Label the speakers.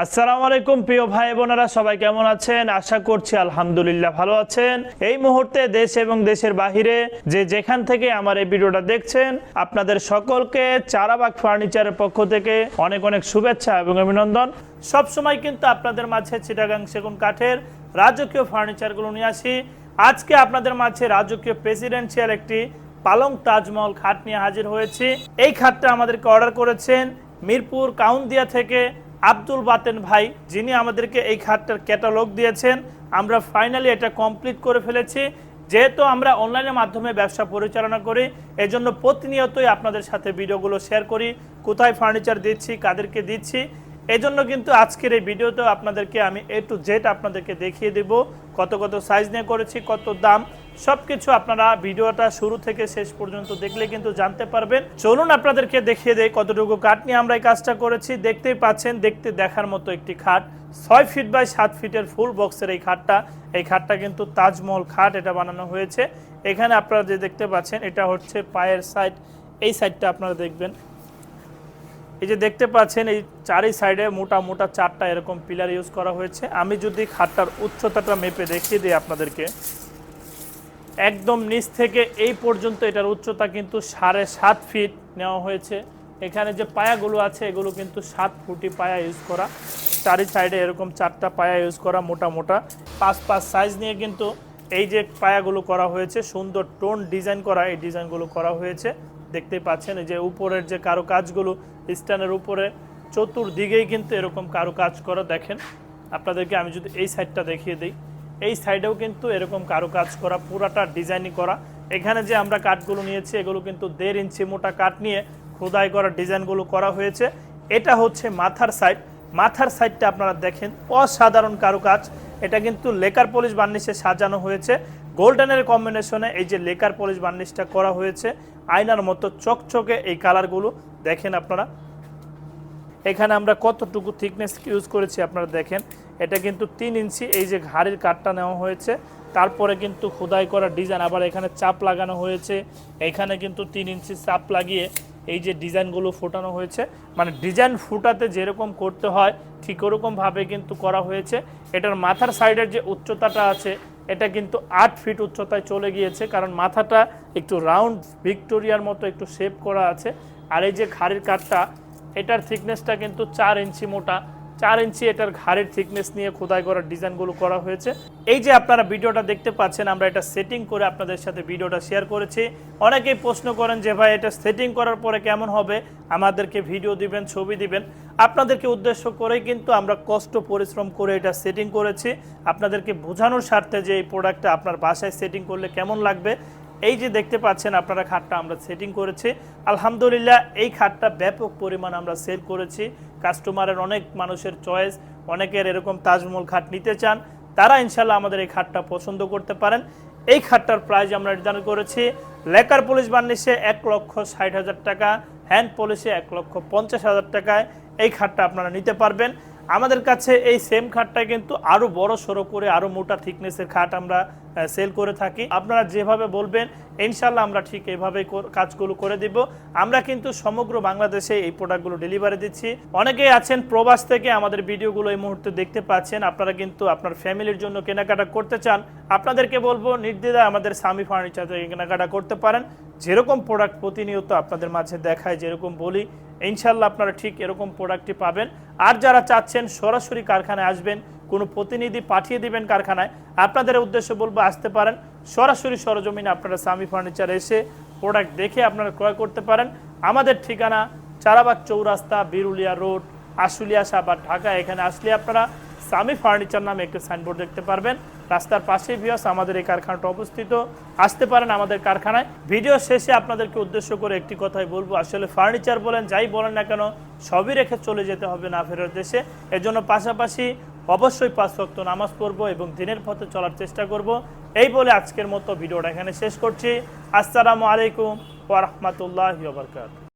Speaker 1: আসসালামু আলাইকুম প্রিয় ভাই বোনেরা, সবাই কেমন আছেন? আশা করছি আলহামদুলিল্লাহ ভালো আছেন। এই মুহূর্তে দেশ এবং দেশের বাহিরে যে যেখান থেকে আমার এই ভিডিওটা দেখছেন, আপনাদের সকলকে চারাবাগ ফার্নিচারের পক্ষ থেকে অনেক অনেক শুভেচ্ছা এবং অভিনন্দন। সবসময় কিন্তু আপনাদের মাঝে চিটাগাং সেগুন কাঠের রাজকীয় ফার্নিচারগুলো নিয়ে আসি। আজকে আপনাদের মাঝে রাজকীয় প্রেসিডেন্সিয়াল একটি পালং তাজমহল খাট নিয়ে হাজির হয়েছি। এই খাটটা আমাদেরকে অর্ডার করেছেন মিরপুর কাউন্দিয়া থেকে আব্দুল বাতেন ভাই, যিনি আমাদেরকে এই খাটটার ক্যাটালগ দিয়েছেন। আমরা ফাইনালি এটা কমপ্লিট করে ফেলেছি। যেহেতু আমরা অনলাইনের মাধ্যমে ব্যবসা পরিচালনা করি, এজন্য প্রতিনিয়তই আপনাদের সাথে ভিডিওগুলো শেয়ার করি, কোথায় ফার্নিচার দিচ্ছি, কাদেরকে দিচ্ছি। এজন্য কিন্তু আজকের এই ভিডিওতে আপনাদেরকে আমি A to Z আপনাদেরকে দেখিয়ে দেব, কত কত সাইজ নিয়ে করেছি, কত দাম, সবকিছু আপনারা ভিডিওটা শুরু থেকে শেষ পর্যন্ত দেখলে কিন্তু জানতে পারবেন। চলুন আপনাদেরকে দেখিয়ে দেই কতটুকু কাঠ নিয়ে আমরা এই কাজটা করেছি। দেখতেই পাচ্ছেন, দেখতে দেখার মতো একটি খাট, 6 ফিট বাই 7 ফিটের ফুল বক্সের এই খাটটা কিন্তু তাজমহল খাট এটা বানানো হয়েছে। এখানে আপনারা যে দেখতে পাচ্ছেন, এটা হচ্ছে পায়ের সাইড, এই সাইডটা আপনারা দেখবেন। এই যে দেখতে পাচ্ছেন, এই চারি সাইডে মোটা মোটা 4টা এরকম পিলার ইউজ করা হয়েছে। আমি যদি খাটটার উচ্চতাটা মেপে দেখিয়ে দিই আপনাদেরকে, একদম নিচ থেকে এই পর্যন্ত এটার উচ্চতা কিন্তু 7.5 ফিট নেওয়া হয়েছে। এখানে যে পায়াগুলো আছে এগুলো কিন্তু 7 ফুটি পায়া ইউজ করা। চারি সাইডে এরকম 4টা পায়া ইউজ করা, মোটা মোটা 5 সাইজ নিয়ে কিন্তু এই যে পায়াগুলো করা হয়েছে, সুন্দর টোন ডিজাইন করা, এই ডিজাইনগুলো করা হয়েছে। দেখতেই পাচ্ছেন এই যে উপরের যে কারুকাজগুলো, স্ট্যান্ডের উপরে চতুর্দিকেই কিন্তু এরকম কারুকাজ করা। দেখেন আপনাদেরকে আমি যদি এই সাইডটা দেখিয়ে দিই, এই সাইডেও কিন্তু এরকম কারুকাজ করা, পুরাটা ডিজাইনই করা। এখানে যে আমরা কাঠগুলো নিয়েছি এগুলো কিন্তু 1.5 ইঞ্চি মোটা কাঠ নিয়ে খোদাই করা ডিজাইনগুলো করা হয়েছে। এটা হচ্ছে মাথার সাইড। মাথার সাইডটা আপনারা দেখেন, অসাধারণ কারুকাজ। এটা কিন্তু লেকার পলিশ বার্নিশে সাজানো হয়েছে। গোল্ডেনের কম্বিনেশনে এই যে লেকার পলিশ বার্নিশটা করা হয়েছে, আয়নার মতো চকচকে এই কালারগুলো দেখেন আপনারা। এখানে আমরা কতটুকু থিকনেস ইউজ করেছি আপনারা দেখেন। এটা কিন্তু 3 ইঞ্চি এই যে ঘাড়ির কাঠটা নেওয়া হয়েছে, তারপরে কিন্তু খোদাই করা ডিজাইন, আবার এখানে চাপ লাগানো হয়েছে। এখানে কিন্তু 3 ইঞ্চি চাপ লাগিয়ে এই যে ডিজাইনগুলো ফোটানো হয়েছে, মানে ডিজাইন ফুটাতে যেরকম করতে হয় ঠিক ওরকমভাবে কিন্তু করা হয়েছে। এটার মাথার সাইডের যে উচ্চতাটা আছে এটা কিন্তু 8 ফিট উচ্চতায় চলে গিয়েছে, কারণ মাথাটা একটু রাউন্ড ভিক্টোরিয়ার মতো একটু শেপ করা আছে। আর এই যে ঘাড়ির কাঠটা, এটার থিকনেসটা কিন্তু 4 ইঞ্চি মোটা, 4 ইঞ্চি এটার ঘাড়ের থিকনেস নিয়ে খোদাই করার ডিজাইনগুলো করা হয়েছে। এই যে আপনারা ভিডিওটা দেখতে পাচ্ছেন, আমরা এটা সেটিং করে আপনাদের সাথে ভিডিওটা শেয়ার করেছি। অনেকেই প্রশ্ন করেন যে ভাই এটা সেটিং করার পরে কেমন হবে, আমাদেরকে ভিডিও দিবেন, ছবি দিবেন। আপনাদেরকে উদ্দেশ্য করেই কিন্তু আমরা কষ্ট পরিশ্রম করে এটা সেটিং করেছি, আপনাদেরকে বোঝানোর স্বার্থে যে এই প্রোডাক্টটা আপনার বাসায় সেটিং করলে কেমন লাগবে। এই যে দেখতে পাচ্ছেন আপনারা খাটটা আমরা সেটিং করেছি। আলহামদুলিল্লাহ এই খাটটা ব্যাপক পরিমাণ আমরা সেল করেছি। কাস্টমারের অনেক মানুষের চয়েস, অনেকের এরকম তাজমহল খাট নিতে চান, তারা ইনশাল্লাহ আমাদের এই খাটটা পছন্দ করতে পারেন। এই খাটটার প্রাইস আমরা নির্ধারণ করেছি লেকার পলিশ বার্নিশে 1,60,000 টাকা, হ্যান্ড পলিশে 1,50,000 টাকায় এই খাটটা আপনারা নিতে পারবেন। আমাদের কাছে এই সেম খাটটা কিন্তু আরও বড় সড়ো করে, আরও মোটা থিকনেসের খাট আমরা সেল করে থাকি। আপনারা যেভাবে বলবেন ইনশাল্লাহ আমরা ঠিক এইভাবে কাজগুলো করে দিব। আমরা কিন্তু সমগ্র বাংলাদেশে এই প্রোডাক্টগুলো ডেলিভারি দিচ্ছি। অনেকেই আছেন প্রবাস থেকে আমাদের ভিডিওগুলো এই মুহূর্তে দেখতে পাচ্ছেন, আপনারা কিন্তু আপনার ফ্যামিলির জন্য কেনাকাটা করতে চান, আপনাদেরকে বলবো নির্দ্বিধায় আমাদের সামি ফার্নিচার থেকে কেনাকাটা করতে পারেন। যেরকম প্রোডাক্ট প্রতিনিয়ত আপনাদের মাঝে দেখায়, যেরকম বলি, ইনশাল্লাহ আপনারা ঠিক এরকম প্রোডাক্টটি পাবেন। আর যারা চাচ্ছেন সরাসরি কারখানায় আসবেন, কোনো প্রতিনিধি পাঠিয়ে দিবেন কারখানায়, আপনাদের উদ্দেশ্য বলবো আসতে পারেন সরাসরি সরজমিনে, আপনারা সামি ফার্নিচার এসে প্রোডাক্ট দেখে আপনারা ক্রয় করতে পারেন। আমাদের ঠিকানা চারাবাগ চৌরাস্তা, বিরুলিয়া রোড, আশুলিয়া সাভার, ঢাকা। এখানে আসলে আপনারা সামি ফার্নিচার নামে একটি সাইনবোর্ড দেখতে পারবেন। রাস্তার পাশেই ভিউয়ার্স আমাদের এই কারখানাটা অবস্থিত, আসতে পারেন আমাদের কারখানায়। ভিডিও শেষে আপনাদেরকে উদ্দেশ্য করে একটি কথাই বলবো, আসলে ফার্নিচার বলেন যাই বলেন না কেন, সবই রেখে চলে যেতে হবে না ফেরার দেশে। এজন্য পাশাপাশি অবশ্যই 5 ওয়াক্ত নামাজ পড়বো এবং দিনের পথে চলার চেষ্টা করব। এই বলে আজকের মতো ভিডিওটা এখানে শেষ করছি। আসসালামু আলাইকুম ওয়া রাহমাতুল্লাহি ওয়া বারাকাতুহু।